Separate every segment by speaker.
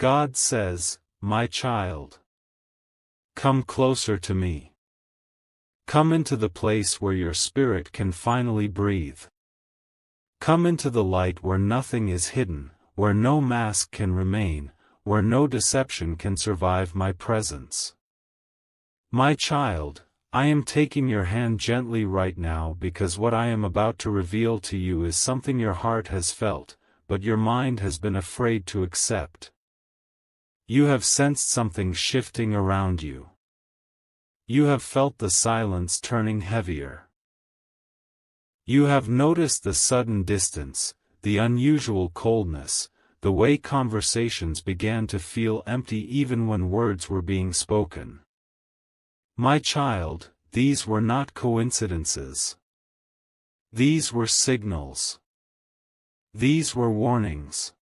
Speaker 1: God says, my child, come closer to me. Come into the place where your spirit can finally breathe. Come into the light where nothing is hidden, where no mask can remain, where no deception can survive my presence. My child, I am taking your hand gently right now because what I am about to reveal to you is something your heart has felt, but your mind has been afraid to accept. You have sensed something shifting around you. You have felt the silence turning heavier. You have noticed the sudden distance, the unusual coldness, the way conversations began to feel empty even when words were being spoken. My child, these were not coincidences. These were signals. These were warnings.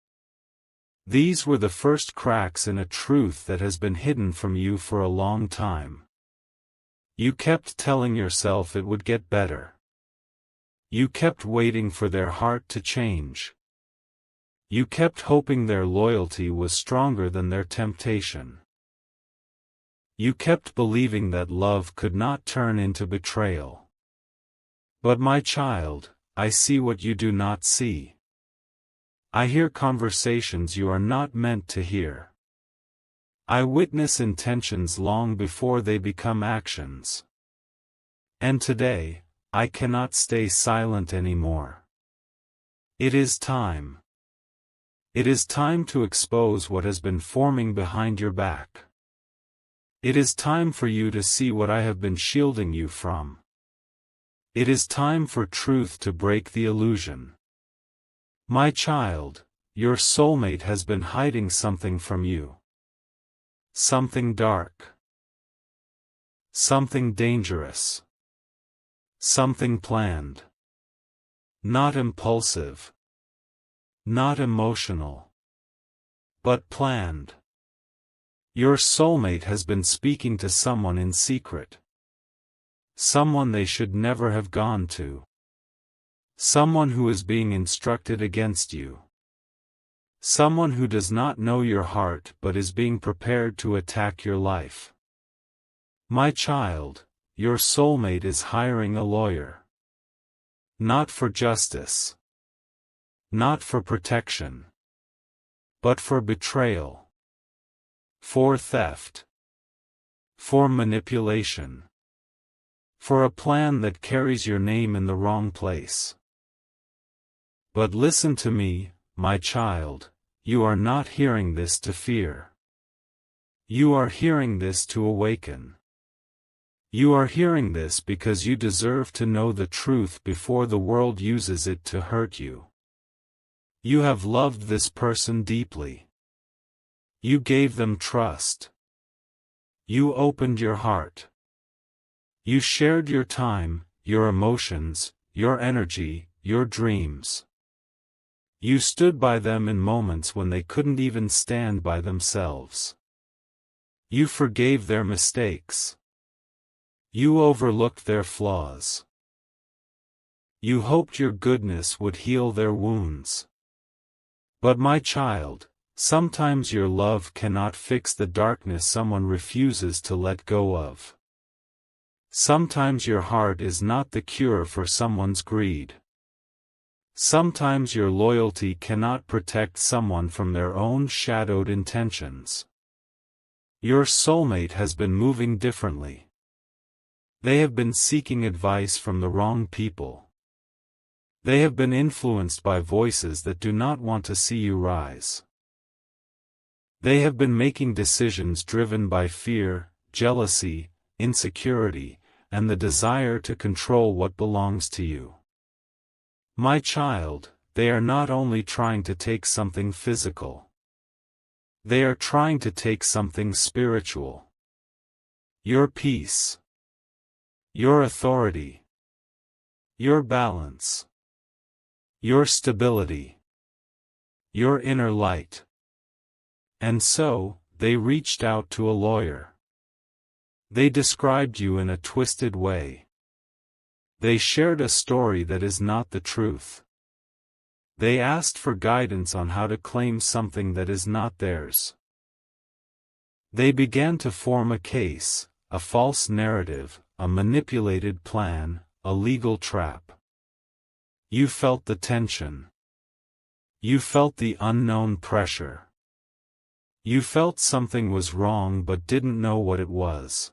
Speaker 1: These were the first cracks in a truth that has been hidden from you for a long time. You kept telling yourself it would get better. You kept waiting for their heart to change. You kept hoping their loyalty was stronger than their temptation. You kept believing that love could not turn into betrayal. But my child, I see what you do not see. I hear conversations you are not meant to hear. I witness intentions long before they become actions. And today, I cannot stay silent anymore. It is time. It is time to expose what has been forming behind your back. It is time for you to see what I have been shielding you from. It is time for truth to break the illusion. My child, your soulmate has been hiding something from you. Something dark. Something dangerous. Something planned. Not impulsive. Not emotional. But planned. Your soulmate has been speaking to someone in secret. Someone they should never have gone to. Someone who is being instructed against you. Someone who does not know your heart but is being prepared to attack your life. My child, your soulmate is hiring a lawyer. Not for justice. Not for protection. But for betrayal. For theft. For manipulation. For a plan that carries your name in the wrong place. But listen to me, my child, you are not hearing this to fear. You are hearing this to awaken. You are hearing this because you deserve to know the truth before the world uses it to hurt you. You have loved this person deeply. You gave them trust. You opened your heart. You shared your time, your emotions, your energy, your dreams. You stood by them in moments when they couldn't even stand by themselves. You forgave their mistakes. You overlooked their flaws. You hoped your goodness would heal their wounds. But my child, sometimes your love cannot fix the darkness someone refuses to let go of. Sometimes your heart is not the cure for someone's greed. Sometimes your loyalty cannot protect someone from their own shadowed intentions. Your soulmate has been moving differently. They have been seeking advice from the wrong people. They have been influenced by voices that do not want to see you rise. They have been making decisions driven by fear, jealousy, insecurity, and the desire to control what belongs to you. My child, they are not only trying to take something physical. They are trying to take something spiritual. Your peace. Your authority. Your balance. Your stability. Your inner light. And so, they reached out to a lawyer. They described you in a twisted way. They shared a story that is not the truth. They asked for guidance on how to claim something that is not theirs. They began to form a case, a false narrative, a manipulated plan, a legal trap. You felt the tension. You felt the unknown pressure. You felt something was wrong but didn't know what it was.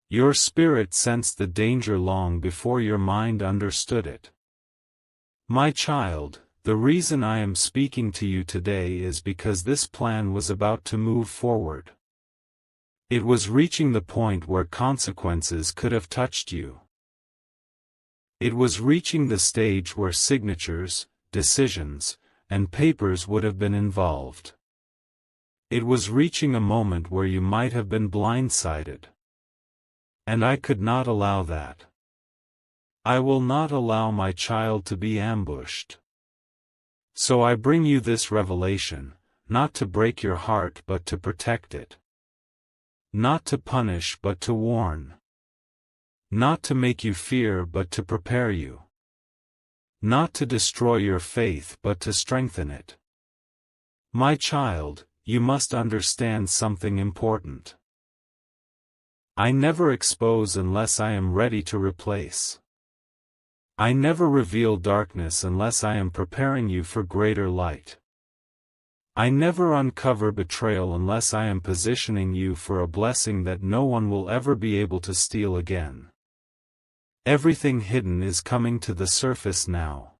Speaker 1: Your spirit sensed the danger long before your mind understood it. My child, the reason I am speaking to you today is because this plan was about to move forward. It was reaching the point where consequences could have touched you. It was reaching the stage where signatures, decisions, and papers would have been involved. It was reaching a moment where you might have been blindsided. And I could not allow that. I will not allow my child to be ambushed. So I bring you this revelation, not to break your heart but to protect it. Not to punish but to warn. Not to make you fear but to prepare you. Not to destroy your faith but to strengthen it. My child, you must understand something important. I never expose unless I am ready to replace. I never reveal darkness unless I am preparing you for greater light. I never uncover betrayal unless I am positioning you for a blessing that no one will ever be able to steal again. Everything hidden is coming to the surface now.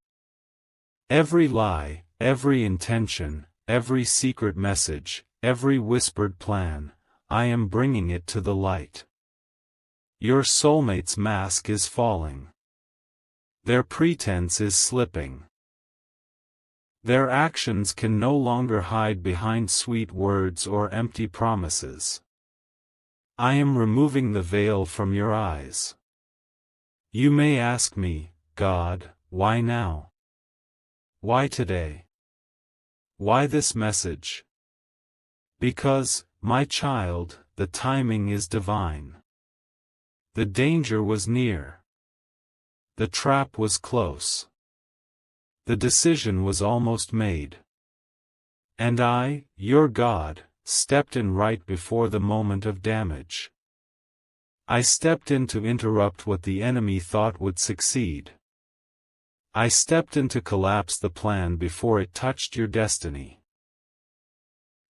Speaker 1: Every lie, every intention, every secret message, every whispered plan, I am bringing it to the light. Your soulmate's mask is falling. Their pretense is slipping. Their actions can no longer hide behind sweet words or empty promises. I am removing the veil from your eyes. You may ask me, God, why now? Why today? Why this message? Because, my child, the timing is divine. The danger was near. The trap was close. The decision was almost made. And I, your God, stepped in right before the moment of damage. I stepped in to interrupt what the enemy thought would succeed. I stepped in to collapse the plan before it touched your destiny.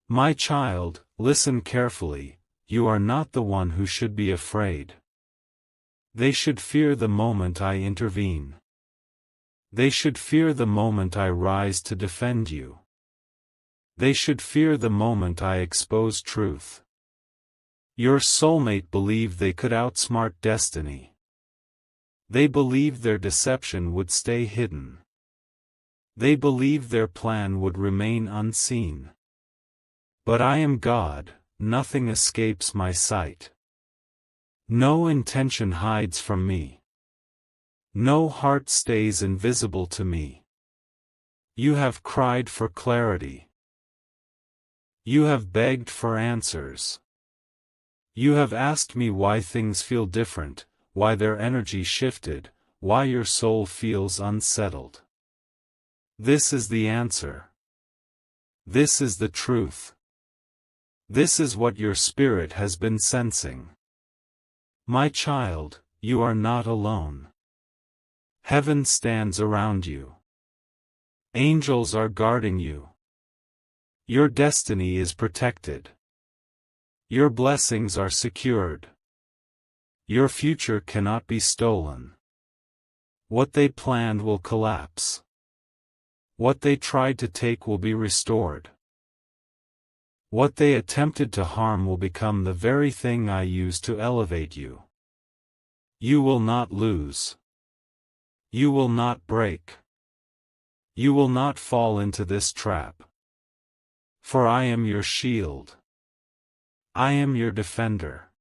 Speaker 1: My child, listen carefully, you are not the one who should be afraid. They should fear the moment I intervene. They should fear the moment I rise to defend you. They should fear the moment I expose truth. Your soulmate believed they could outsmart destiny. They believed their deception would stay hidden. They believed their plan would remain unseen. But I am God, nothing escapes my sight. No intention hides from me. No heart stays invisible to me. You have cried for clarity. You have begged for answers. You have asked me why things feel different, why their energy shifted, why your soul feels unsettled. This is the answer. This is the truth. This is what your spirit has been sensing. My child, you are not alone. Heaven stands around you. Angels are guarding you. Your destiny is protected. Your blessings are secured. Your future cannot be stolen. What they planned will collapse. What they tried to take will be restored. What they attempted to harm will become the very thing I use to elevate you. You will not lose. You will not break. You will not fall into this trap. For I am your shield. I am your defender.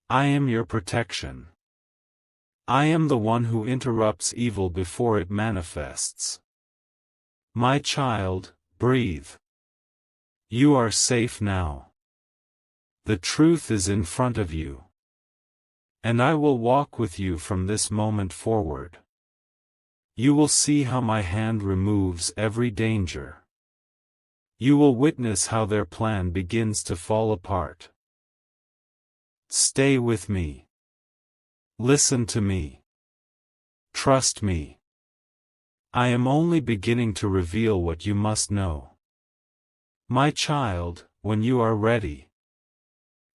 Speaker 1: I am your protection. I am the one who interrupts evil before it manifests. My child, breathe. You are safe now. The truth is in front of you. And I will walk with you from this moment forward. You will see how my hand removes every danger. You will witness how their plan begins to fall apart. Stay with me. Listen to me. Trust me. I am only beginning to reveal what you must know. My child, when you are ready,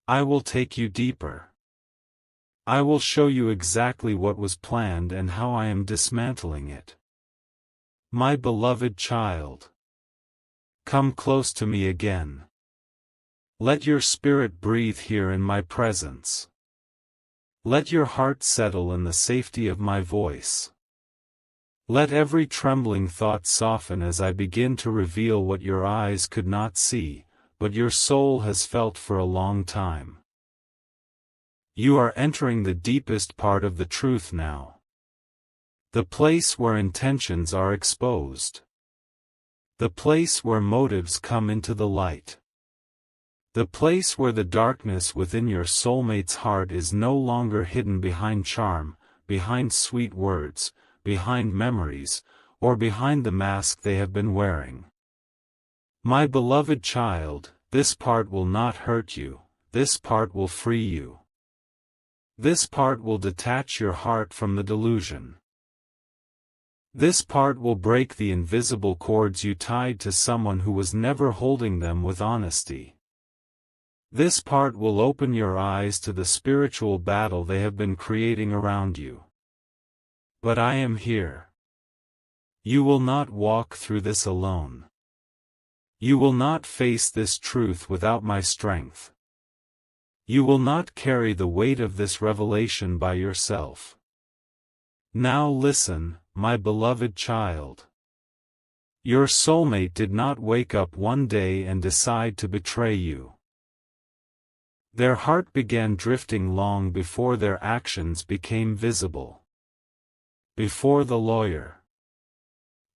Speaker 1: I will take you deeper. I will show you exactly what was planned and how I am dismantling it. My beloved child, come close to me again. Let your spirit breathe here in my presence. Let your heart settle in the safety of my voice. Let every trembling thought soften as I begin to reveal what your eyes could not see, but your soul has felt for a long time. You are entering the deepest part of the truth now. The place where intentions are exposed. The place where motives come into the light. The place where the darkness within your soulmate's heart is no longer hidden behind charm, behind sweet words, behind memories, or behind the mask they have been wearing. My beloved child, this part will not hurt you, this part will free you. This part will detach your heart from the delusion. This part will break the invisible cords you tied to someone who was never holding them with honesty. This part will open your eyes to the spiritual battle they have been creating around you. But I am here. You will not walk through this alone. You will not face this truth without my strength. You will not carry the weight of this revelation by yourself. Now listen, my beloved child. Your soulmate did not wake up one day and decide to betray you. Their heart began drifting long before their actions became visible. Before the lawyer.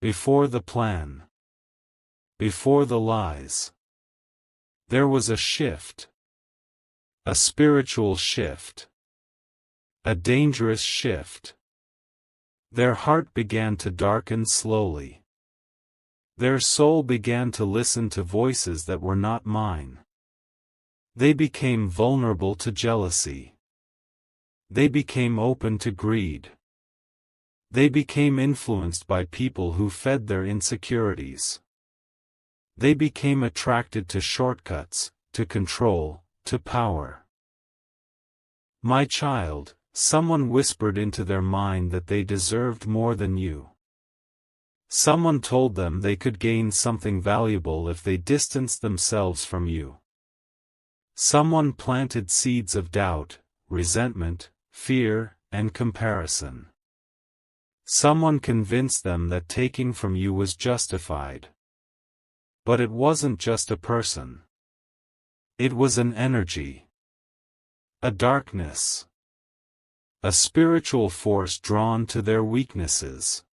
Speaker 1: Before the plan. Before the lies. There was a shift. A spiritual shift. A dangerous shift. Their heart began to darken slowly. Their soul began to listen to voices that were not mine. They became vulnerable to jealousy. They became open to greed. They became influenced by people who fed their insecurities. They became attracted to shortcuts, to control, to power. My child, someone whispered into their mind that they deserved more than you. Someone told them they could gain something valuable if they distanced themselves from you. Someone planted seeds of doubt, resentment, fear, and comparison. Someone convinced them that taking from you was justified. But it wasn't just a person. It was an energy. A darkness. A spiritual force drawn to their weaknesses.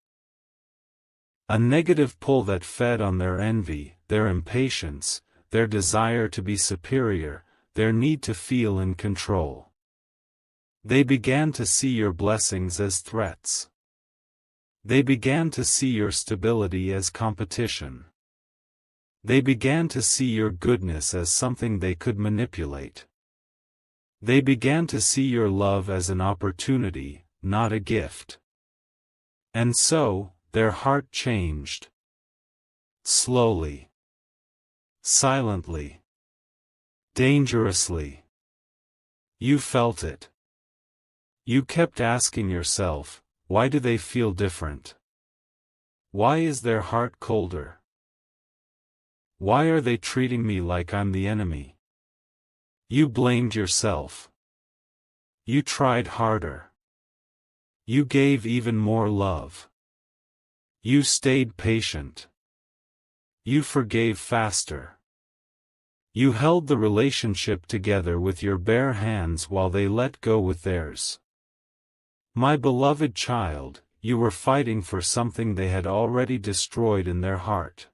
Speaker 1: A negative pull that fed on their envy, their impatience, their desire to be superior, their need to feel in control. They began to see your blessings as threats. They began to see your stability as competition. They began to see your goodness as something they could manipulate. They began to see your love as an opportunity, not a gift. And so, their heart changed. Slowly. Silently. Dangerously. You felt it. You kept asking yourself, why do they feel different? Why is their heart colder? Why are they treating me like I'm the enemy? You blamed yourself. You tried harder. You gave even more love. You stayed patient. You forgave faster. You held the relationship together with your bare hands while they let go with theirs. My beloved child, you were fighting for something they had already destroyed in their heart.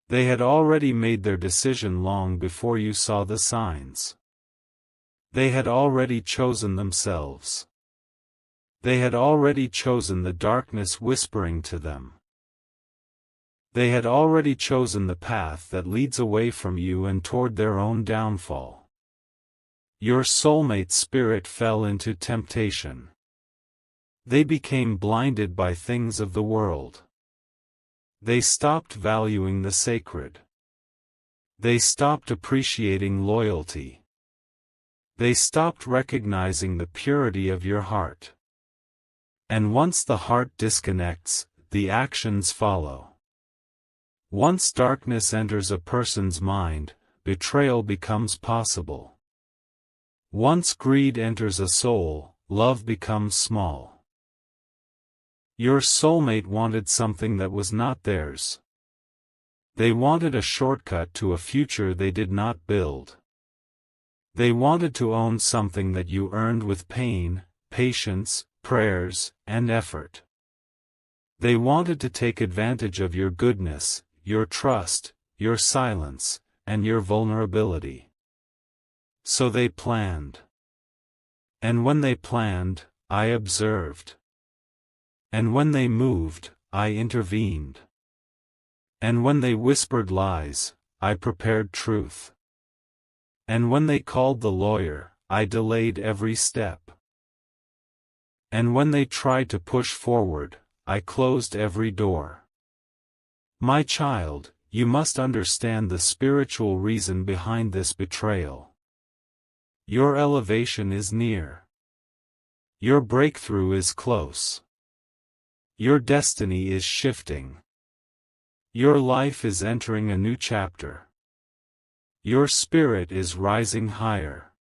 Speaker 1: They had already made their decision long before you saw the signs. They had already chosen themselves. They had already chosen the darkness whispering to them. They had already chosen the path that leads away from you and toward their own downfall. Your soulmate's spirit fell into temptation. They became blinded by things of the world. They stopped valuing the sacred. They stopped appreciating loyalty. They stopped recognizing the purity of your heart. And once the heart disconnects, the actions follow. Once darkness enters a person's mind, betrayal becomes possible. Once greed enters a soul, love becomes small. Your soulmate wanted something that was not theirs. They wanted a shortcut to a future they did not build. They wanted to own something that you earned with pain, patience, prayers, and effort. They wanted to take advantage of your goodness, your trust, your silence, and your vulnerability. So they planned. And when they planned, I observed. And when they moved, I intervened. And when they whispered lies, I prepared truth. And when they called the lawyer, I delayed every step. And when they tried to push forward, I closed every door. My child, you must understand the spiritual reason behind this betrayal. Your elevation is near. Your breakthrough is close. Your destiny is shifting. Your life is entering a new chapter. Your spirit is rising higher.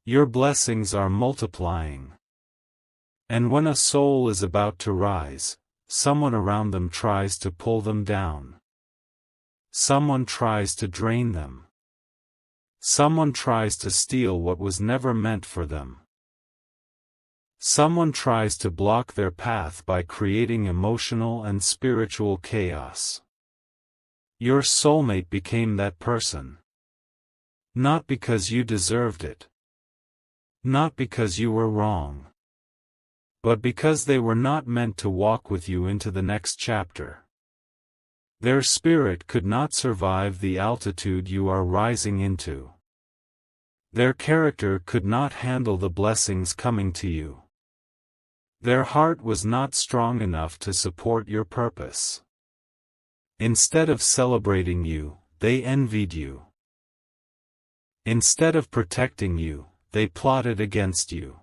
Speaker 1: Your blessings are multiplying. And when a soul is about to rise, someone around them tries to pull them down. Someone tries to drain them. Someone tries to steal what was never meant for them. Someone tries to block their path by creating emotional and spiritual chaos. Your soulmate became that person. Not because you deserved it. Not because you were wrong. But because they were not meant to walk with you into the next chapter. Their spirit could not survive the altitude you are rising into. Their character could not handle the blessings coming to you. Their heart was not strong enough to support your purpose. Instead of celebrating you, they envied you. Instead of protecting you, they plotted against you.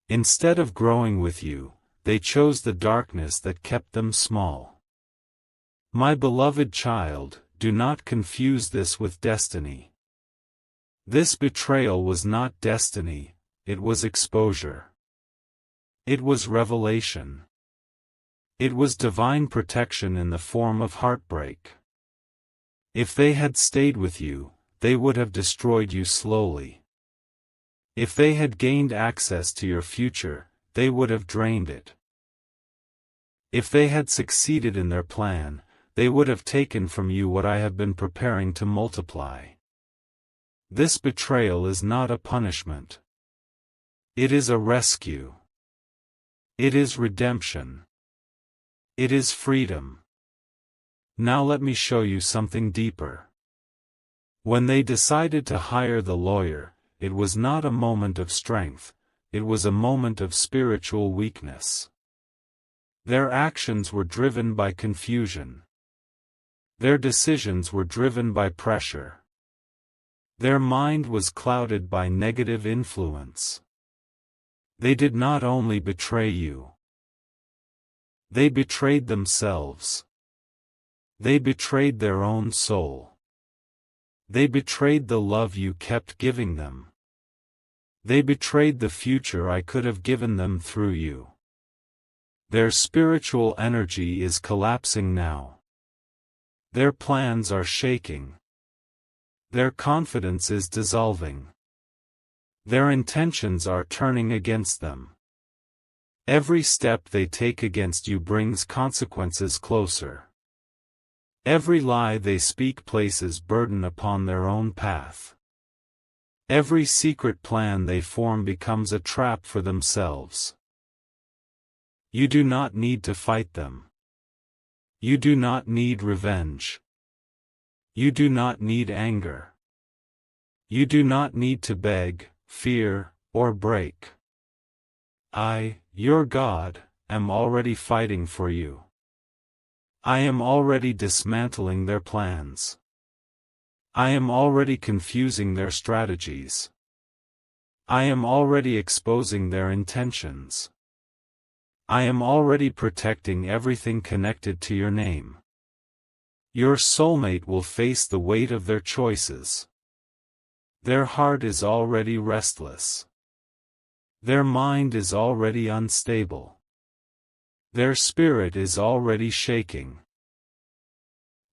Speaker 1: Instead of growing with you, they chose the darkness that kept them small. My beloved child, do not confuse this with destiny. This betrayal was not destiny, it was exposure. It was revelation. It was divine protection in the form of heartbreak. If they had stayed with you, they would have destroyed you slowly. If they had gained access to your future, they would have drained it. If they had succeeded in their plan, they would have taken from you what I have been preparing to multiply. This betrayal is not a punishment. It is a rescue. It is redemption. It is freedom. Now let me show you something deeper. When they decided to hire the lawyer, it was not a moment of strength, it was a moment of spiritual weakness. Their actions were driven by confusion. Their decisions were driven by pressure. Their mind was clouded by negative influence. They did not only betray you. They betrayed themselves. They betrayed their own soul. They betrayed the love you kept giving them. They betrayed the future I could have given them through you. Their spiritual energy is collapsing now. Their plans are shaking. Their confidence is dissolving. Their intentions are turning against them. Every step they take against you brings consequences closer. Every lie they speak places burden upon their own path. Every secret plan they form becomes a trap for themselves. You do not need to fight them. You do not need to You do not need revenge. You do not need anger. You do not need to beg, fear, or break. I, your God, am already fighting for you. I am already dismantling their plans. I am already confusing their strategies. I am already exposing their intentions. I am already protecting everything connected to your name. Your soulmate will face the weight of their choices. Their heart is already restless. Their mind is already unstable. Their spirit is already shaking.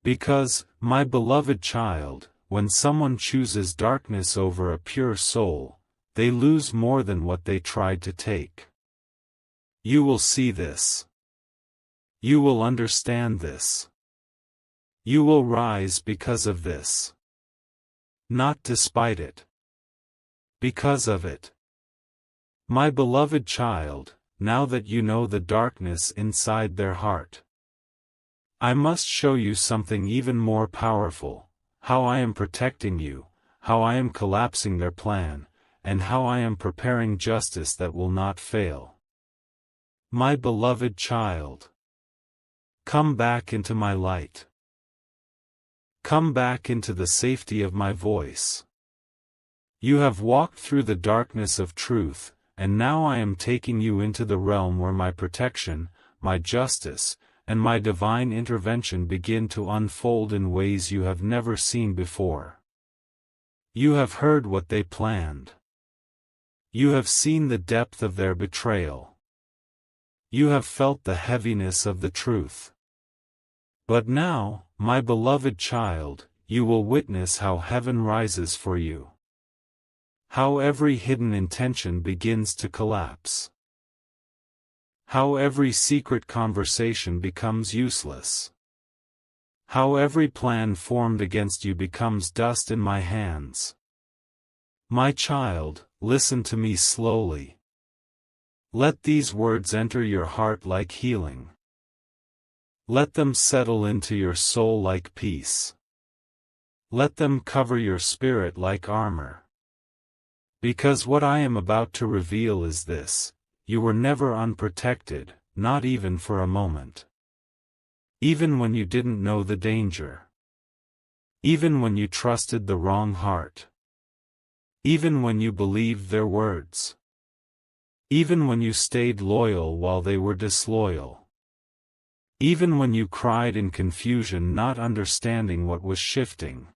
Speaker 1: Because, my beloved child, when someone chooses darkness over a pure soul, they lose more than what they tried to take. You will see this. You will understand this. You will rise because of this. Not despite it. Because of it. My beloved child, now that you know the darkness inside their heart, I must show you something even more powerful, how I am protecting you, how I am collapsing their plan, and how I am preparing justice that will not fail. My beloved child, come back into my light. Come back into the safety of my voice. You have walked through the darkness of truth, and now I am taking you into the realm where my protection, my justice, and my divine intervention begin to unfold in ways you have never seen before. You have heard what they planned. You have seen the depth of their betrayal. You have felt the heaviness of the truth. But now, my beloved child, you will witness how heaven rises for you. How every hidden intention begins to collapse. How every secret conversation becomes useless. How every plan formed against you becomes dust in my hands. My child, listen to me slowly. Let these words enter your heart like healing. Let them settle into your soul like peace. Let them cover your spirit like armor. Because what I am about to reveal is this: you were never unprotected, not even for a moment. Even when you didn't know the danger. Even when you trusted the wrong heart. Even when you believed their words. Even when you stayed loyal while they were disloyal. Even when you cried in confusion, not understanding what was shifting.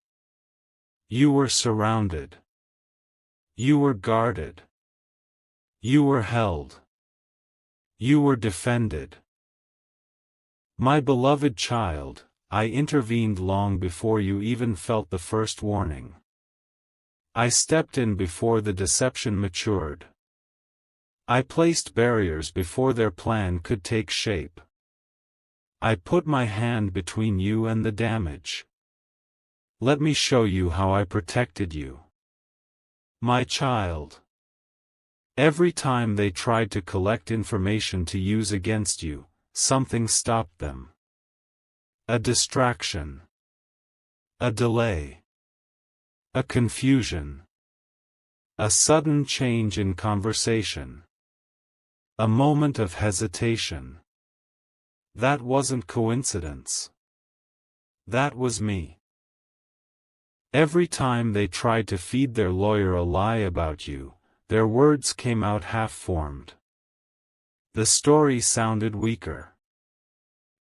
Speaker 1: You were surrounded. You were guarded. You were held. You were defended. My beloved child, I intervened long before you even felt the first warning. I stepped in before the deception matured. I placed barriers before their plan could take shape. I put my hand between you and the damage. Let me show you how I protected you. My child. Every time they tried to collect information to use against you, something stopped them. A distraction. A delay. A confusion. A sudden change in conversation. A moment of hesitation. That wasn't coincidence. That was me. Every time they tried to feed their lawyer a lie about you, their words came out half-formed. The story sounded weaker.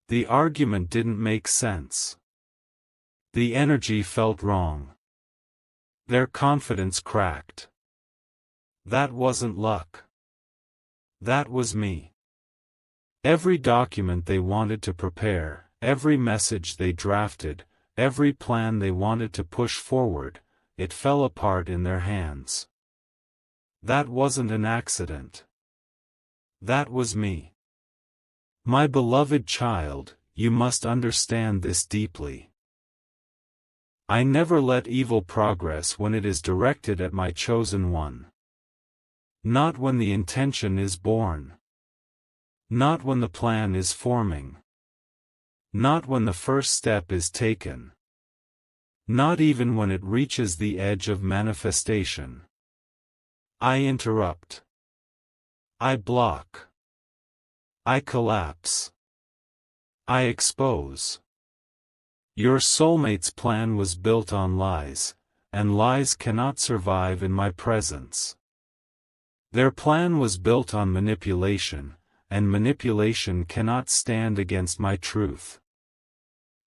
Speaker 1: The argument didn't make sense. The energy felt wrong. Their confidence cracked. That wasn't luck. That was me. Every document they wanted to prepare, every message they drafted, every plan they wanted to push forward, it fell apart in their hands. That wasn't an accident. That was me. My beloved child, you must understand this deeply. I never let evil progress when it is directed at my chosen one. Not when the intention is born. Not when the plan is forming. Not when the first step is taken. Not even when it reaches the edge of manifestation. I interrupt. I block. I collapse. I expose. Your soulmate's plan was built on lies, and lies cannot survive in my presence. Their plan was built on manipulation, and manipulation cannot stand against my truth.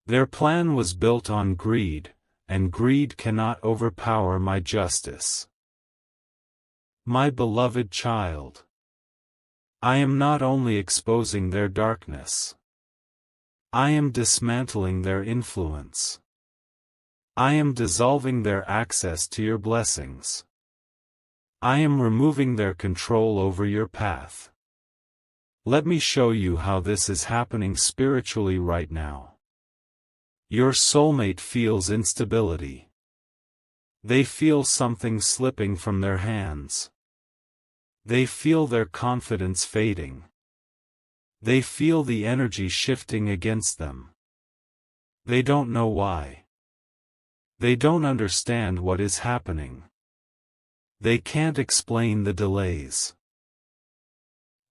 Speaker 1: Their plan was built on greed, and greed cannot overpower my justice. My beloved child, I am not only exposing their darkness. I am dismantling their influence. I am dissolving their access to your blessings. I am removing their control over your path. Let me show you how this is happening spiritually right now. Your soulmate feels instability. They feel something slipping from their hands. They feel their confidence fading. They feel the energy shifting against them. They don't know why. They don't understand what is happening. They can't explain the delays.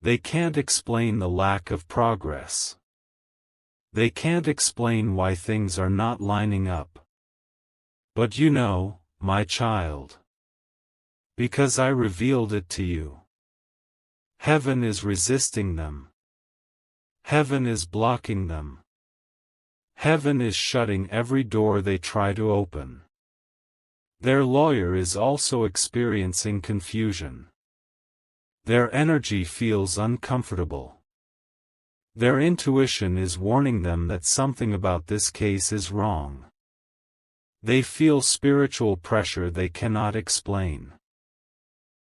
Speaker 1: They can't explain the lack of progress. They can't explain why things are not lining up. But you know, my child. Because I revealed it to you. Heaven is resisting them. Heaven is blocking them. Heaven is shutting every door they try to open. Their lawyer is also experiencing confusion. Their energy feels uncomfortable. Their intuition is warning them that something about this case is wrong. They feel spiritual pressure they cannot explain.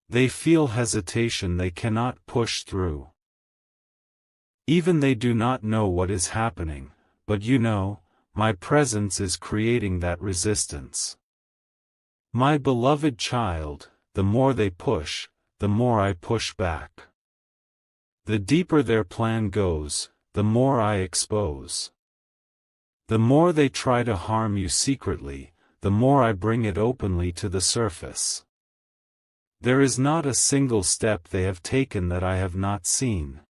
Speaker 1: They feel hesitation they cannot push through. Even they do not know what is happening, but you know, my presence is creating that resistance. My beloved child, the more they push, the more I push back. The deeper their plan goes, the more I expose. The more they try to harm you secretly, the more I bring it openly to the surface. There is not a single step they have taken that I have not seen.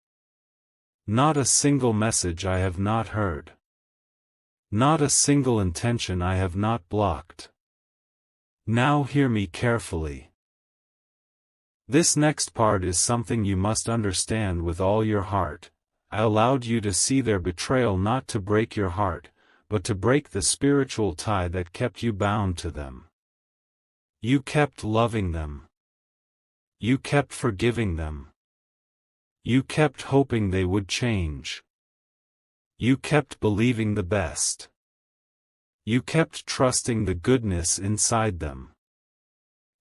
Speaker 1: Not a single message I have not heard. Not a single intention I have not blocked. Now hear me carefully. This next part is something you must understand with all your heart. I allowed you to see their betrayal not to break your heart, but to break the spiritual tie that kept you bound to them. You kept loving them. You kept forgiving them. You kept hoping they would change. You kept believing the best. You kept trusting the goodness inside them.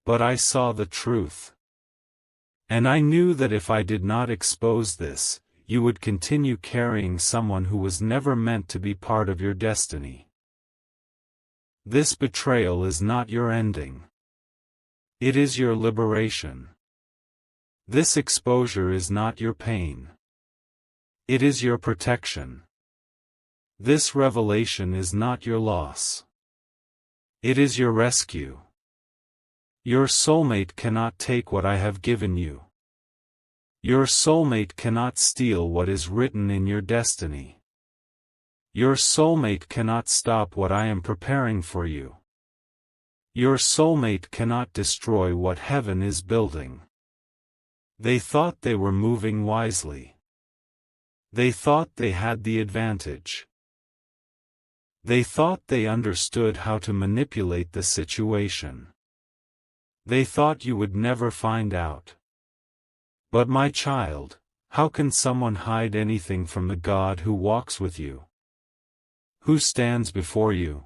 Speaker 1: But I saw the truth. And I knew that if I did not expose this, you would continue carrying someone who was never meant to be part of your destiny. This betrayal is not your ending. It is your liberation. This exposure is not your pain. It is your protection. This revelation is not your loss. It is your rescue. Your soulmate cannot take what I have given you. Your soulmate cannot steal what is written in your destiny. Your soulmate cannot stop what I am preparing for you. Your soulmate cannot destroy what heaven is building. They thought they were moving wisely. They thought they had the advantage. They thought they understood how to manipulate the situation. They thought you would never find out. But my child, how can someone hide anything from the God who walks with you? Who stands before you?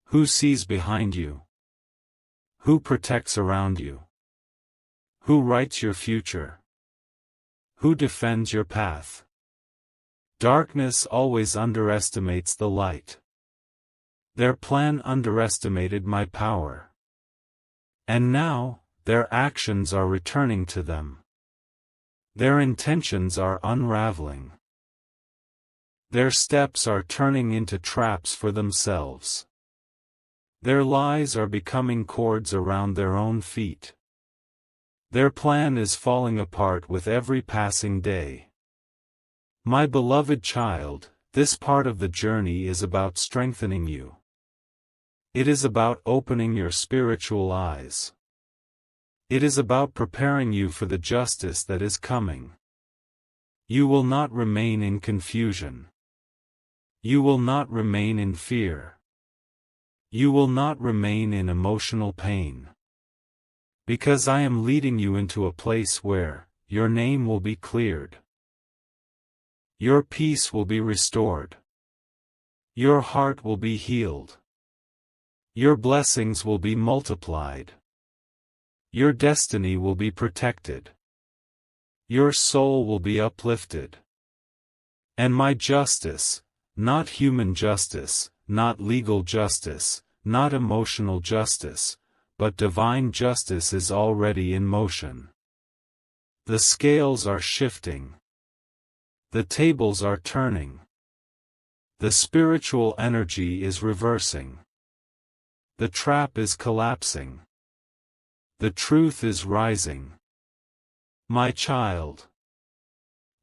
Speaker 1: Who sees behind you? Who protects around you? Who writes your future? Who defends your path? Darkness always underestimates the light. Their plan underestimated my power. And now, their actions are returning to them. Their intentions are unraveling. Their steps are turning into traps for themselves. Their lies are becoming cords around their own feet. Their plan is falling apart with every passing day. My beloved child, this part of the journey is about strengthening you. It is about opening your spiritual eyes. It is about preparing you for the justice that is coming. You will not remain in confusion. You will not remain in fear. You will not remain in emotional pain. Because I am leading you into a place where your name will be cleared. Your peace will be restored. Your heart will be healed. Your blessings will be multiplied. Your destiny will be protected. Your soul will be uplifted. And my justice, not human justice, not legal justice, not emotional justice, but divine justice is already in motion. The scales are shifting. The tables are turning. The spiritual energy is reversing. The trap is collapsing. The truth is rising. My child,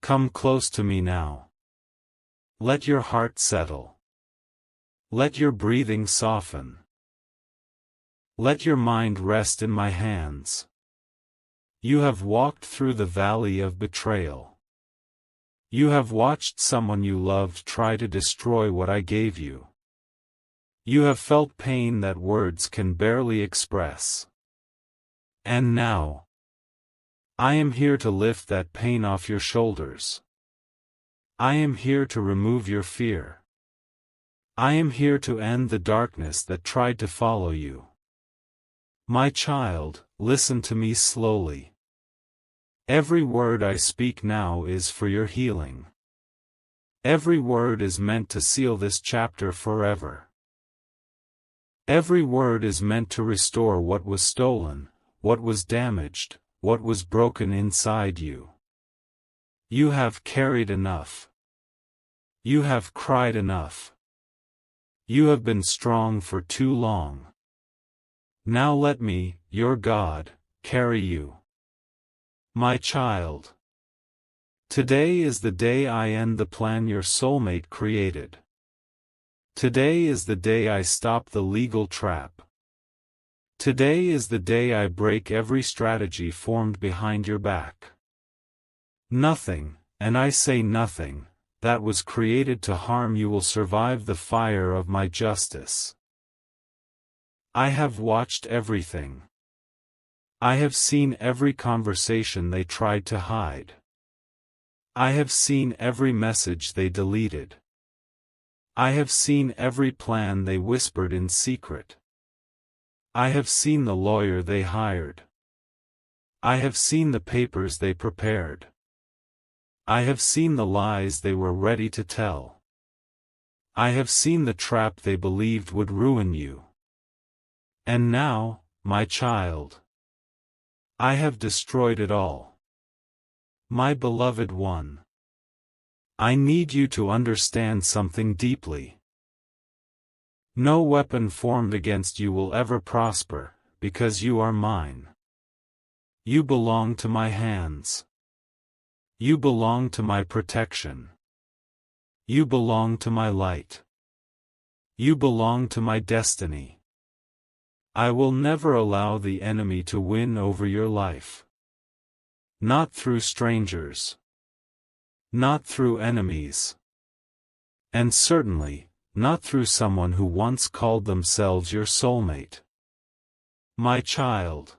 Speaker 1: come close to me now. Let your heart settle. Let your breathing soften. Let your mind rest in my hands. You have walked through the valley of betrayal. You have watched someone you loved try to destroy what I gave you. You have felt pain that words can barely express. And now, I am here to lift that pain off your shoulders. I am here to remove your fear. I am here to end the darkness that tried to follow you. My child, listen to me slowly. Every word I speak now is for your healing. Every word is meant to seal this chapter forever. Every word is meant to restore what was stolen, what was damaged, what was broken inside you. You have carried enough. You have cried enough. You have been strong for too long. Now let me, your God, carry you. My child. Today is the day I end the plan your soulmate created. Today is the day I stop the legal trap. Today is the day I break every strategy formed behind your back. Nothing, and I say nothing, that was created to harm you will survive the fire of my justice. I have watched everything. I have seen every conversation they tried to hide. I have seen every message they deleted. I have seen every plan they whispered in secret. I have seen the lawyer they hired. I have seen the papers they prepared. I have seen the lies they were ready to tell. I have seen the trap they believed would ruin you. And now, my child, I have destroyed it all. My beloved one, I need you to understand something deeply. No weapon formed against you will ever prosper, because you are mine. You belong to my hands. You belong to my protection. You belong to my light. You belong to my destiny. I will never allow the enemy to win over your life. Not through strangers. Not through enemies. And certainly, not through someone who once called themselves your soulmate. My child.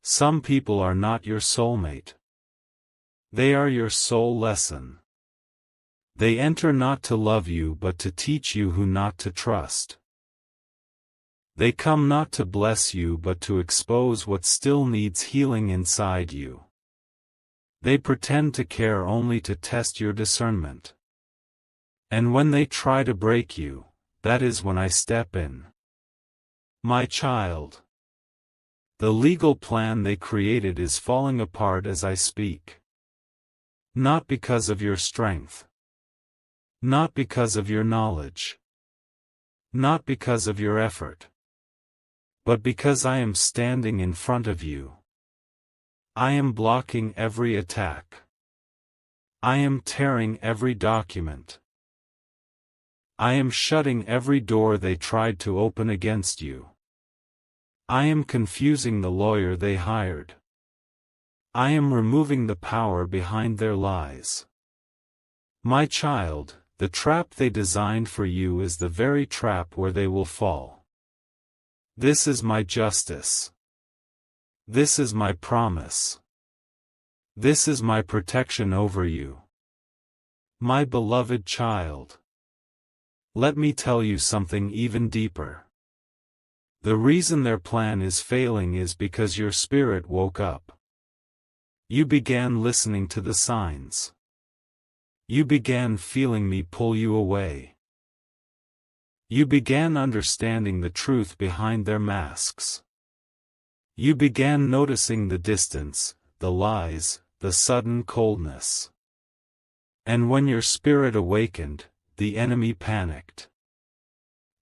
Speaker 1: Some people are not your soulmate. They are your soul lesson. They enter not to love you but to teach you who not to trust. They come not to bless you but to expose what still needs healing inside you. They pretend to care only to test your discernment. And when they try to break you, that is when I step in. My child. The legal plan they created is falling apart as I speak. Not because of your strength. Not because of your knowledge. Not because of your effort. But because I am standing in front of you. I am blocking every attack. I am tearing every document. I am shutting every door they tried to open against you. I am confusing the lawyer they hired. I am removing the power behind their lies. My child, the trap they designed for you is the very trap where they will fall. This is my justice. This is my promise. This is my protection over you. My beloved child. Let me tell you something even deeper. The reason their plan is failing is because your spirit woke up. You began listening to the signs. You began feeling me pull you away. You began understanding the truth behind their masks. You began noticing the distance, the lies, the sudden coldness. And when your spirit awakened, the enemy panicked.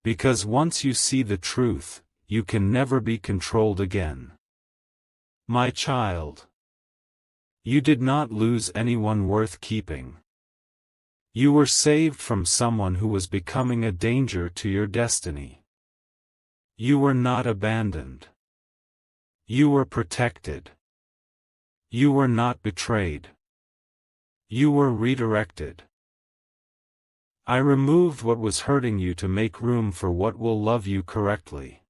Speaker 1: Because once you see the truth, you can never be controlled again. My child. You did not lose anyone worth keeping. You were saved from someone who was becoming a danger to your destiny. You were not abandoned. You were protected. You were not betrayed. You were redirected. I removed what was hurting you to make room for what will love you correctly.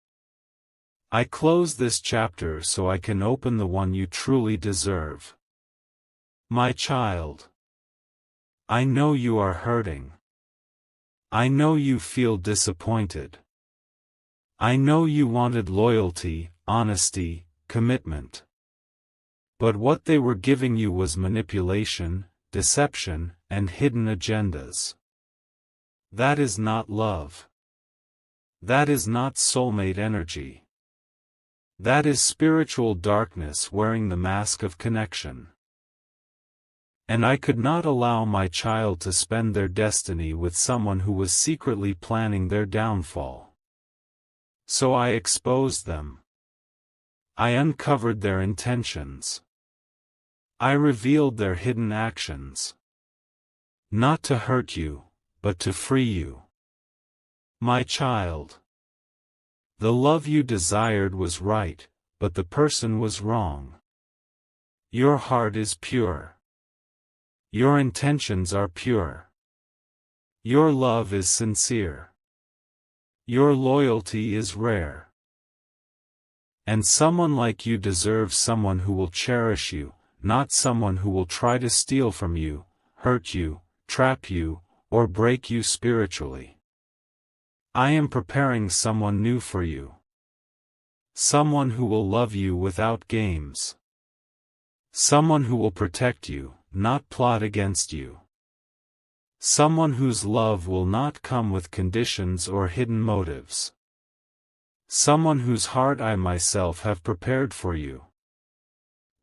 Speaker 1: I close this chapter so I can open the one you truly deserve. My child. I know you are hurting. I know you feel disappointed. I know you wanted loyalty, honesty, commitment. But what they were giving you was manipulation, deception, and hidden agendas. That is not love. That is not soulmate energy. That is spiritual darkness wearing the mask of connection. And I could not allow my child to spend their destiny with someone who was secretly planning their downfall. So I exposed them. I uncovered their intentions. I revealed their hidden actions. Not to hurt you, but to free you. My child. The love you desired was right, but the person was wrong. Your heart is pure. Your intentions are pure. Your love is sincere. Your loyalty is rare. And someone like you deserves someone who will cherish you, not someone who will try to steal from you, hurt you, trap you, or break you spiritually. I am preparing someone new for you. Someone who will love you without games. Someone who will protect you, not plot against you. Someone whose love will not come with conditions or hidden motives. Someone whose heart I myself have prepared for you.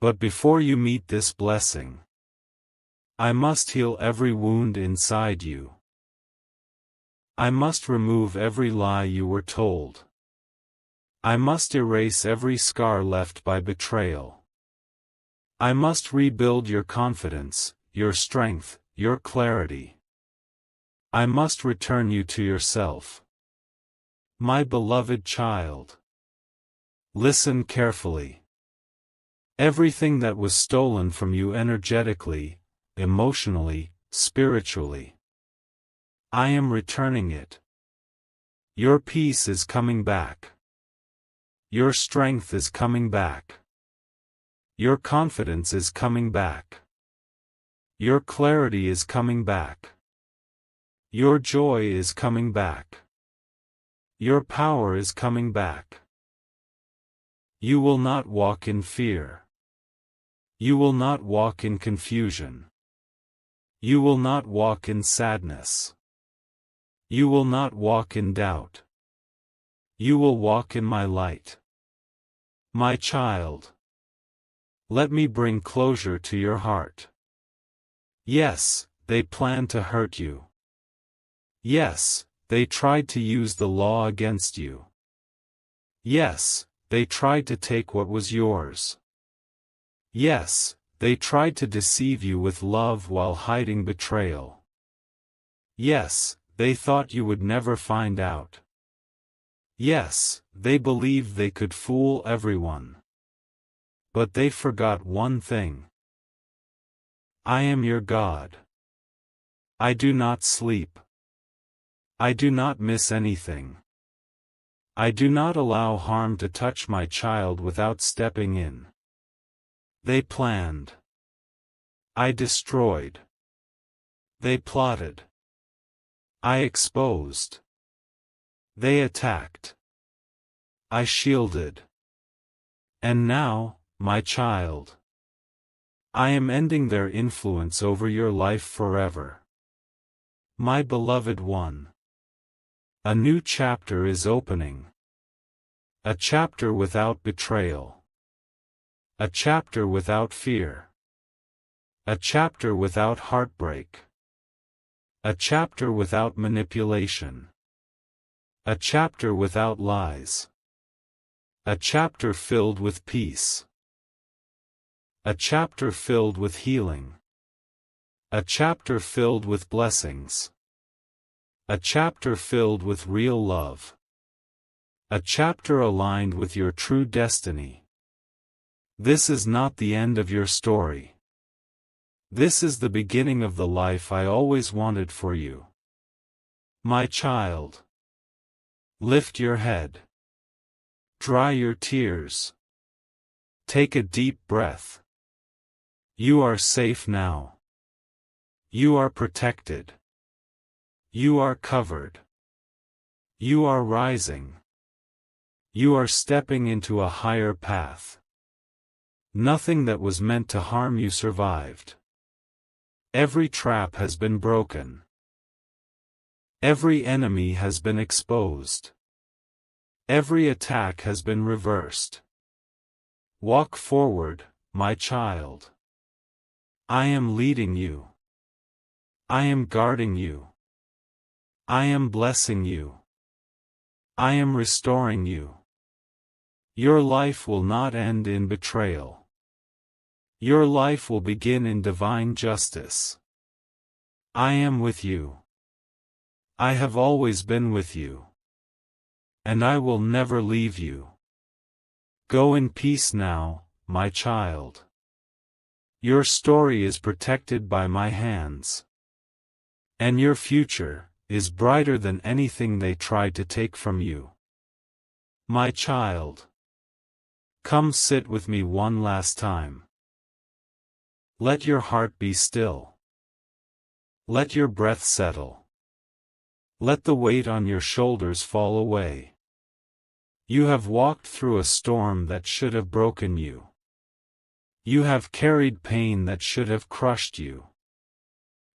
Speaker 1: But before you meet this blessing, I must heal every wound inside you. I must remove every lie you were told. I must erase every scar left by betrayal. I must rebuild your confidence, your strength, your clarity. I must return you to yourself. My beloved child. Listen carefully. Everything that was stolen from you energetically, emotionally, spiritually. I am returning it. Your peace is coming back. Your strength is coming back. Your confidence is coming back. Your clarity is coming back. Your joy is coming back. Your power is coming back. You will not walk in fear. You will not walk in confusion. You will not walk in sadness. You will not walk in doubt. You will walk in my light. My child. Let me bring closure to your heart. Yes, they plan to hurt you. Yes, they tried to use the law against you. Yes, they tried to take what was yours. Yes, they tried to deceive you with love while hiding betrayal. Yes, they thought you would never find out. Yes, they believed they could fool everyone. But they forgot one thing. I am your God. I do not sleep. I do not miss anything. I do not allow harm to touch my child without stepping in. They planned. I destroyed. They plotted. I exposed. They attacked. I shielded. And now, my child, I am ending their influence over your life forever. My beloved one. A new chapter is opening. A chapter without betrayal. A chapter without fear. A chapter without heartbreak. A chapter without manipulation. A chapter without lies. A chapter filled with peace. A chapter filled with healing. A chapter filled with blessings. A chapter filled with real love. A chapter aligned with your true destiny. This is not the end of your story. This is the beginning of the life I always wanted for you. My child. Lift your head. Dry your tears. Take a deep breath. You are safe now. You are protected. You are covered. You are rising. You are stepping into a higher path. Nothing that was meant to harm you survived. Every trap has been broken. Every enemy has been exposed. Every attack has been reversed. Walk forward, my child. I am leading you. I am guarding you. I am blessing you. I am restoring you. Your life will not end in betrayal. Your life will begin in divine justice. I am with you. I have always been with you. And I will never leave you. Go in peace now, my child. Your story is protected by my hands. And your future is brighter than anything they tried to take from you. My child. Come sit with me one last time. Let your heart be still. Let your breath settle. Let the weight on your shoulders fall away. You have walked through a storm that should have broken you. You have carried pain that should have crushed you.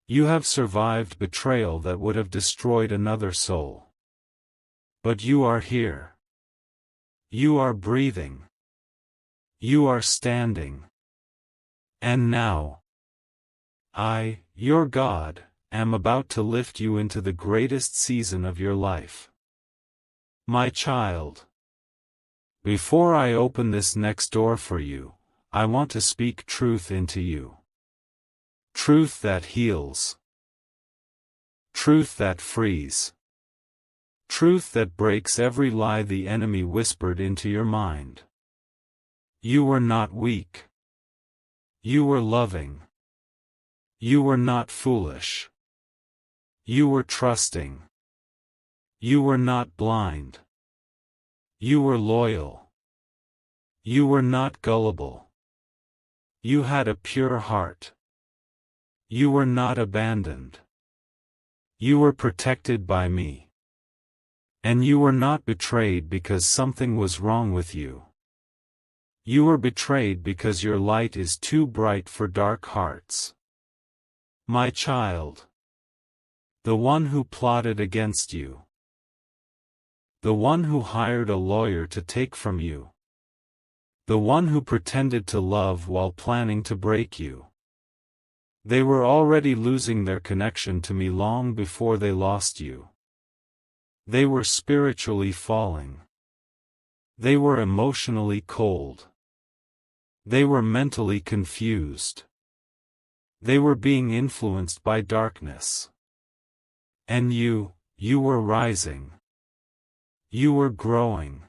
Speaker 1: You have survived betrayal that would have destroyed another soul. But you are here. You are breathing. You are standing. And now, I, your God, am about to lift you into the greatest season of your life. My child. Before I open this next door for you, I want to speak truth into you. Truth that heals. Truth that frees. Truth that breaks every lie the enemy whispered into your mind. You were not weak. You were loving. You were not foolish. You were trusting. You were not blind. You were loyal. You were not gullible. You had a pure heart. You were not abandoned. You were protected by me. And you were not betrayed because something was wrong with you. You were betrayed because your light is too bright for dark hearts. My child. The one who plotted against you. The one who hired a lawyer to take from you. The one who pretended to love while planning to break you. They were already losing their connection to me long before they lost you. They were spiritually falling. They were emotionally cold. They were mentally confused. They were being influenced by darkness. And you were rising. You were growing.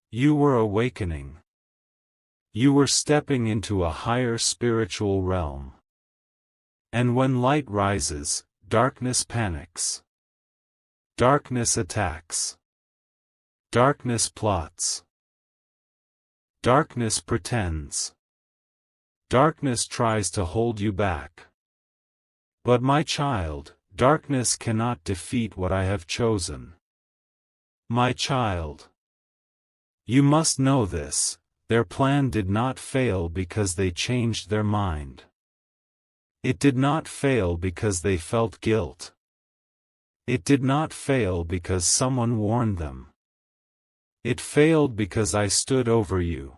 Speaker 1: You were awakening. You were stepping into a higher spiritual realm. And when light rises, darkness panics. Darkness attacks. Darkness plots. Darkness pretends. Darkness tries to hold you back. But my child, darkness cannot defeat what I have chosen. My child. You must know this, their plan did not fail because they changed their mind. It did not fail because they felt guilt. It did not fail because someone warned them. It failed because I stood over you.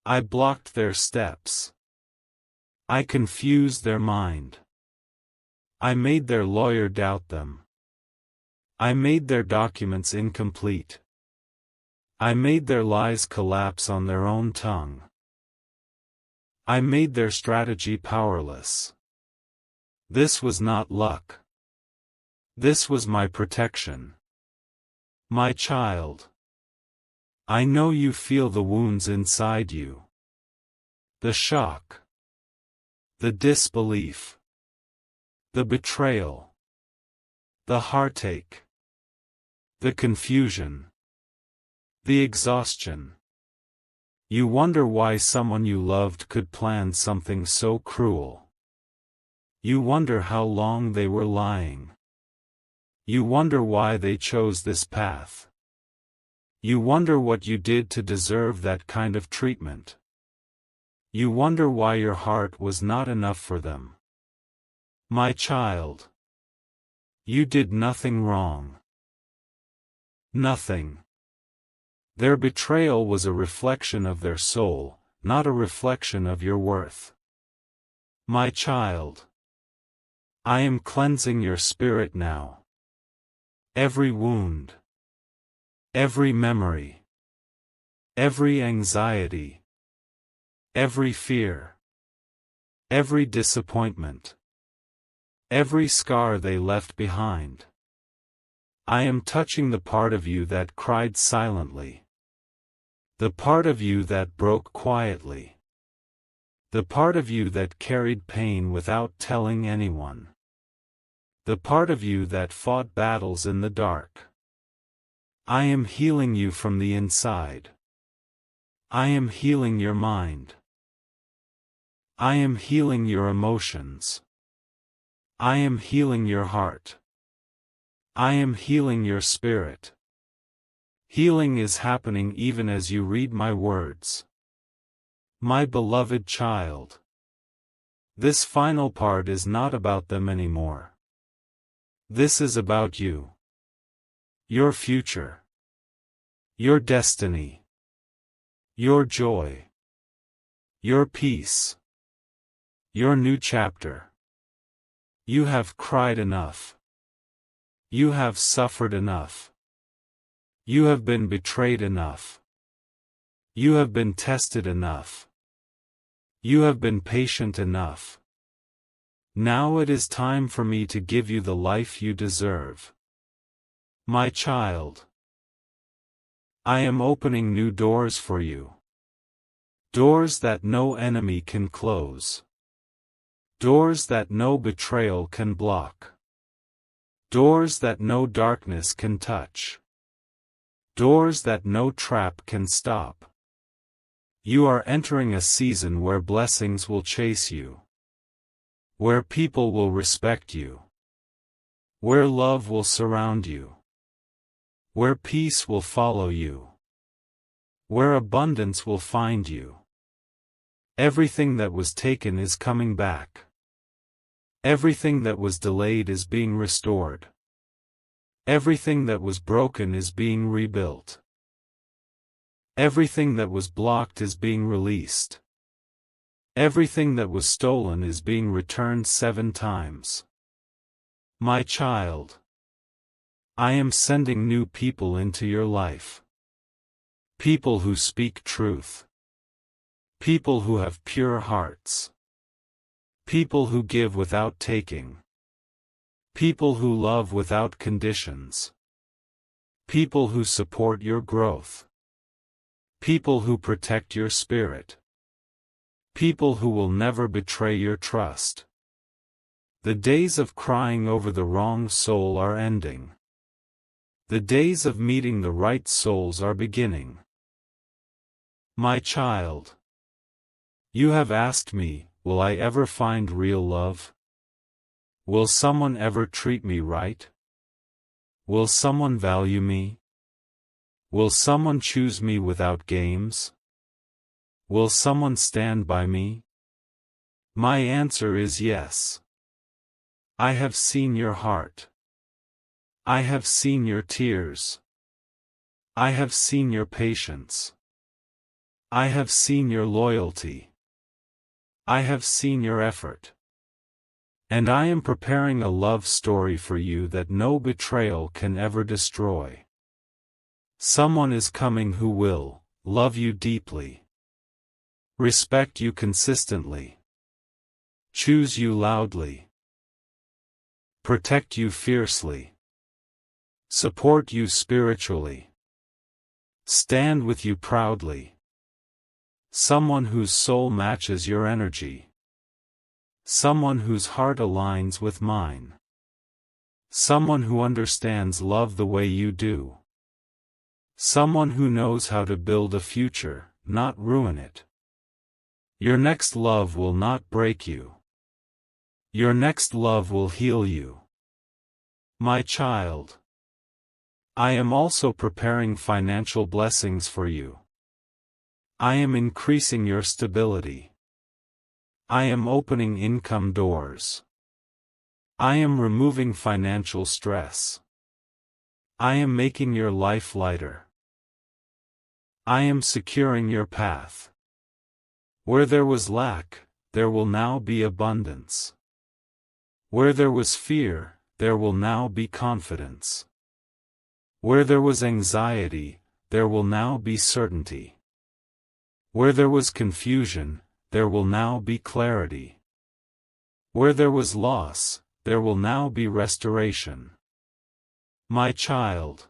Speaker 1: I blocked their steps. I confused their mind. I made their lawyer doubt them. I made their documents incomplete. I made their lies collapse on their own tongue. I made their strategy powerless. This was not luck. This was my protection. My child. I know you feel the wounds inside you. The shock. The disbelief. The betrayal. The heartache. The confusion. The exhaustion. You wonder why someone you loved could plan something so cruel. You wonder how long they were lying. You wonder why they chose this path. You wonder what you did to deserve that kind of treatment. You wonder why your heart was not enough for them. My child. You did nothing wrong. Nothing. Their betrayal was a reflection of their soul, not a reflection of your worth. My child. I am cleansing your spirit now. Every wound. Every memory. Every anxiety. Every fear. Every disappointment. Every scar they left behind. I am touching the part of you that cried silently. The part of you that broke quietly. The part of you that carried pain without telling anyone. The part of you that fought battles in the dark. I am healing you from the inside. I am healing your mind. I am healing your emotions. I am healing your heart. I am healing your spirit. Healing is happening even as you read my words. My beloved child. This final part is not about them anymore. This is about you. Your future. Your destiny. Your joy. Your peace. Your new chapter. You have cried enough. You have suffered enough. You have been betrayed enough. You have been tested enough. You have been patient enough. Now it is time for me to give you the life you deserve. My child. I am opening new doors for you. Doors that no enemy can close. Doors that no betrayal can block. Doors that no darkness can touch. Doors that no trap can stop. You are entering a season where blessings will chase you. Where people will respect you. Where love will surround you. Where peace will follow you. Where abundance will find you. Everything that was taken is coming back. Everything that was delayed is being restored. Everything that was broken is being rebuilt. Everything that was blocked is being released. Everything that was stolen is being returned 7 times. My child, I am sending new people into your life. People who speak truth. People who have pure hearts. People who give without taking. People who love without conditions. People who support your growth. People who protect your spirit. People who will never betray your trust. The days of crying over the wrong soul are ending. The days of meeting the right souls are beginning. My child, you have asked me, will I ever find real love? Will someone ever treat me right? Will someone value me? Will someone choose me without games? Will someone stand by me? My answer is yes. I have seen your heart. I have seen your tears. I have seen your patience. I have seen your loyalty. I have seen your effort. And I am preparing a love story for you that no betrayal can ever destroy. Someone is coming who will love you deeply. Respect you consistently. Choose you loudly. Protect you fiercely. Support you spiritually. Stand with you proudly. Someone whose soul matches your energy. Someone whose heart aligns with mine. Someone who understands love the way you do. Someone who knows how to build a future, not ruin it. Your next love will not break you. Your next love will heal you. My child, I am also preparing financial blessings for you. I am increasing your stability. I am opening income doors. I am removing financial stress. I am making your life lighter. I am securing your path. Where there was lack, there will now be abundance. Where there was fear, there will now be confidence. Where there was anxiety, there will now be certainty. Where there was confusion, there will now be clarity. Where there was loss, there will now be restoration. My child,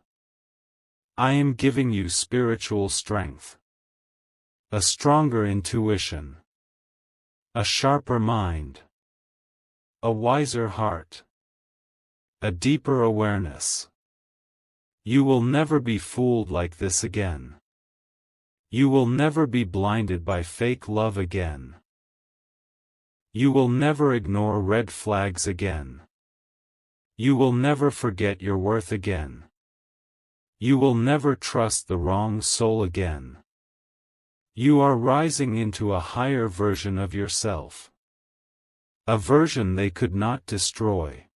Speaker 1: I am giving you spiritual strength. A stronger intuition. A sharper mind. A wiser heart. A deeper awareness. You will never be fooled like this again. You will never be blinded by fake love again. You will never ignore red flags again. You will never forget your worth again. You will never trust the wrong soul again. You are rising into a higher version of yourself. A version they could not destroy.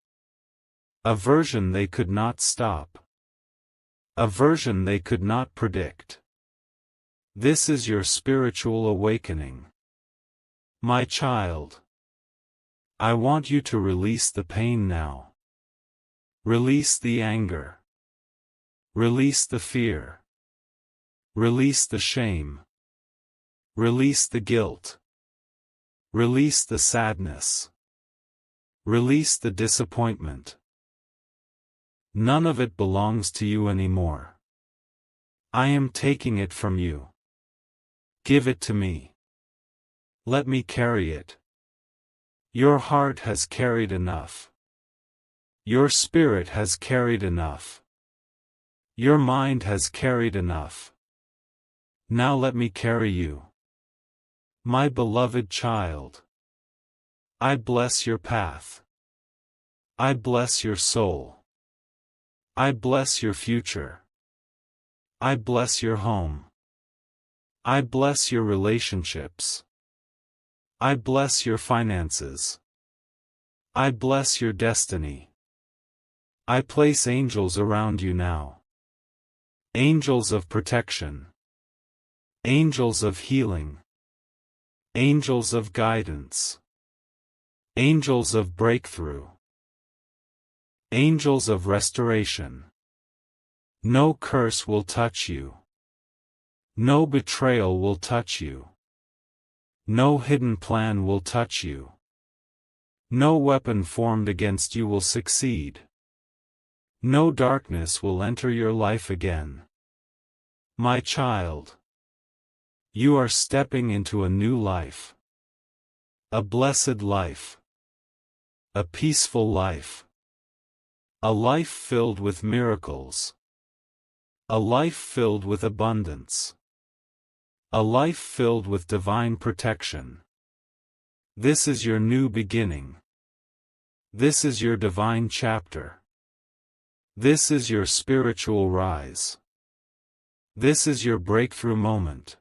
Speaker 1: A version they could not stop. A version they could not predict. This is your spiritual awakening. My child, I want you to release the pain now. Release the anger. Release the fear. Release the shame. Release the guilt. Release the sadness. Release the disappointment. None of it belongs to you anymore. I am taking it from you. Give it to me. Let me carry it. Your heart has carried enough. Your spirit has carried enough. Your mind has carried enough. Now let me carry you. My beloved child. I bless your path. I bless your soul. I bless your future. I bless your home. I bless your relationships. I bless your finances. I bless your destiny. I place angels around you now. Angels of protection. Angels of healing. Angels of guidance. Angels of breakthrough. Angels of restoration. No curse will touch you. No betrayal will touch you. No hidden plan will touch you. No weapon formed against you will succeed. No darkness will enter your life again. My child, you are stepping into a new life. A blessed life. A peaceful life. A life filled with miracles. A life filled with abundance. A life filled with divine protection. This is your new beginning. This is your divine chapter. This is your spiritual rise. This is your breakthrough moment.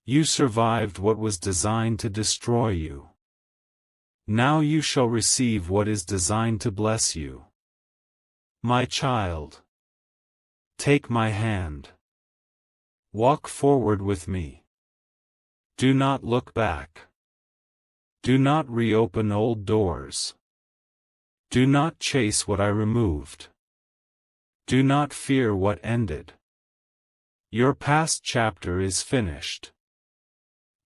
Speaker 1: You survived what was designed to destroy you. Now you shall receive what is designed to bless you. My child, take my hand. Walk forward with me. Do not look back. Do not reopen old doors. Do not chase what I removed. Do not fear what ended. Your past chapter is finished.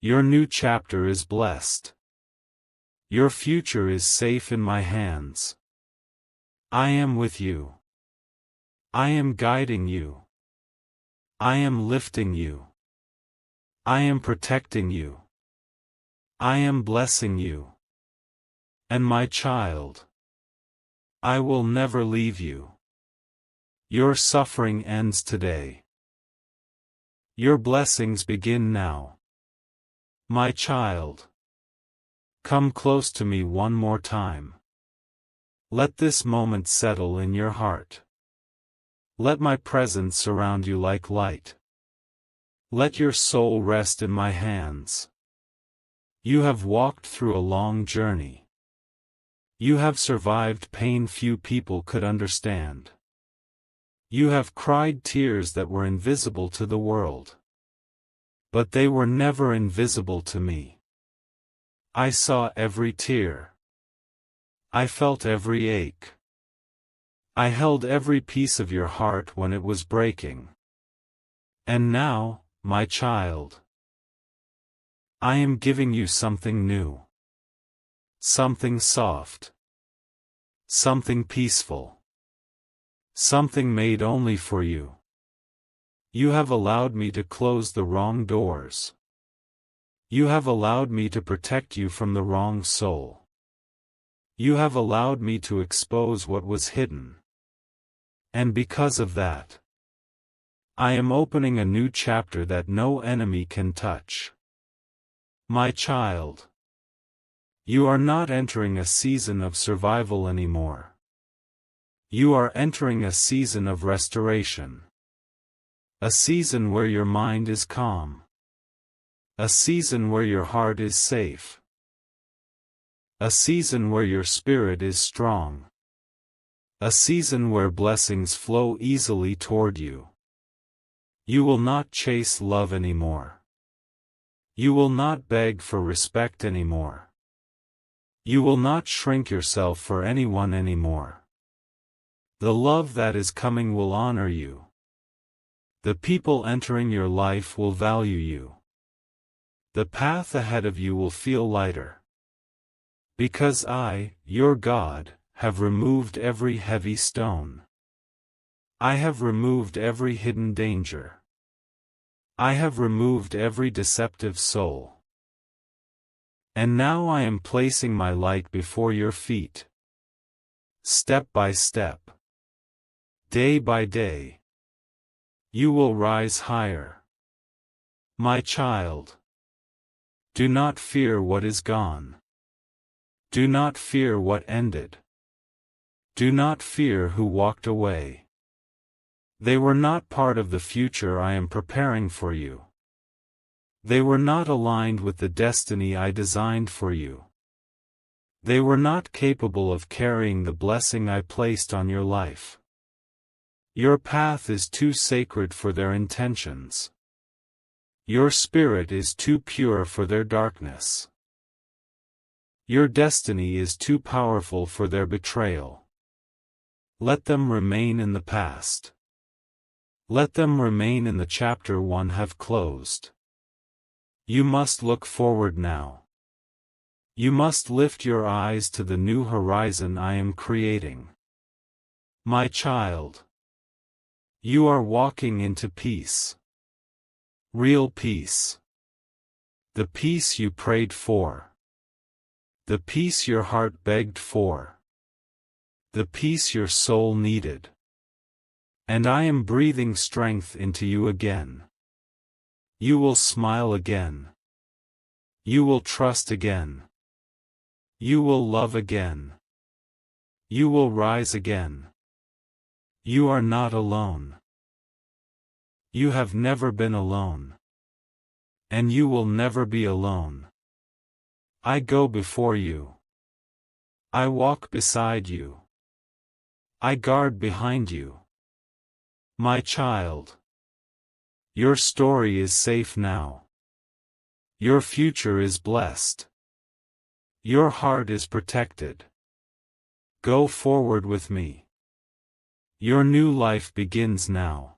Speaker 1: Your new chapter is blessed. Your future is safe in my hands. I am with you. I am guiding you. I am lifting you. I am protecting you. I am blessing you. And my child, I will never leave you. Your suffering ends today. Your blessings begin now. My child, come close to me one more time. Let this moment settle in your heart. Let my presence surround you like light. Let your soul rest in my hands. You have walked through a long journey. You have survived pain few people could understand. You have cried tears that were invisible to the world. But they were never invisible to me. I saw every tear. I felt every ache. I held every piece of your heart when it was breaking. And now, my child, I am giving you something new. Something soft. Something peaceful. Something made only for you. You have allowed me to close the wrong doors. You have allowed me to protect you from the wrong soul. You have allowed me to expose what was hidden. And because of that, I am opening a new chapter that no enemy can touch. My child, you are not entering a season of survival anymore. You are entering a season of restoration. A season where your mind is calm. A season where your heart is safe. A season where your spirit is strong. A season where blessings flow easily toward you. You will not chase love anymore. You will not beg for respect anymore. You will not shrink yourself for anyone anymore. The love that is coming will honor you. The people entering your life will value you. The path ahead of you will feel lighter. Because I, your God, have removed every heavy stone. I have removed every hidden danger. I have removed every deceptive soul. And now I am placing my light before your feet. Step by step. Day by day. You will rise higher. My child, do not fear what is gone. Do not fear what ended. Do not fear who walked away. They were not part of the future I am preparing for you. They were not aligned with the destiny I designed for you. They were not capable of carrying the blessing I placed on your life. Your path is too sacred for their intentions. Your spirit is too pure for their darkness. Your destiny is too powerful for their betrayal. Let them remain in the past. Let them remain in the chapter one have closed. You must look forward now. You must lift your eyes to the new horizon I am creating. My child. You are walking into peace. Real peace. The peace you prayed for. The peace your heart begged for. The peace your soul needed. And I am breathing strength into you again. You will smile again. You will trust again. You will love again. You will rise again. You are not alone. You have never been alone. And you will never be alone. I go before you. I walk beside you. I guard behind you. My child. Your story is safe now. Your future is blessed. Your heart is protected. Go forward with me. Your new life begins now.